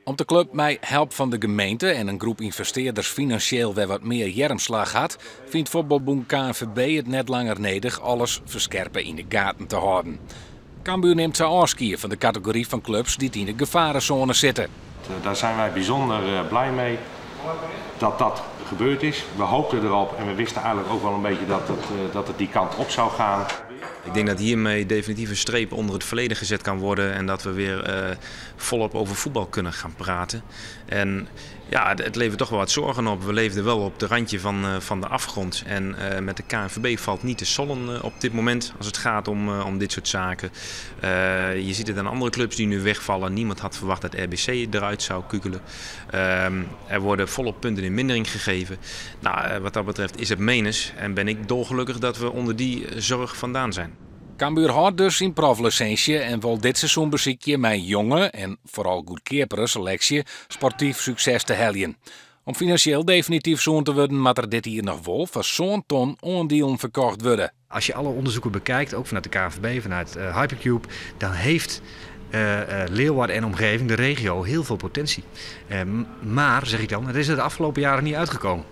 Om de club met help van de gemeente en een groep investeerders financieel weer wat meer jermslag had, vindt voetbalbond KNVB het net langer nodig alles verscherpen in de gaten te houden. Cambuur neemt zijn afscheid van de categorie van clubs die in de gevarenzone zitten. Daar zijn wij bijzonder blij mee dat dat gebeurd is. We hoopten erop en we wisten eigenlijk ook wel een beetje dat het die kant op zou gaan. Ik denk dat hiermee definitief een streep onder het verleden gezet kan worden en dat we weer volop over voetbal kunnen gaan praten. En ja, het levert toch wel wat zorgen op. We leefden wel op de randje van de afgrond en met de KNVB valt niet te sollen op dit moment als het gaat om dit soort zaken. Je ziet het aan andere clubs die nu wegvallen. Niemand had verwacht dat RBC eruit zou kukelen. Er worden volop punten in mindering gegeven. Nou, wat dat betreft is het menens en ben ik dolgelukkig dat we onder die zorg vandaan zijn. Cambuur houdt dus zijn proflicentie en wil dit seizoen beziekje met jonge en vooral goedkeepere selectie sportief succes te helpen. Om financieel definitief zo'n te worden, moet er dit hier nog wel voor zo'n ton ondealen verkocht worden. Als je alle onderzoeken bekijkt, ook vanuit de KNVB, vanuit Hypercube, dan heeft Leeuwarden en omgeving, de regio, heel veel potentie. Maar, zeg ik dan, het is er de afgelopen jaren niet uitgekomen.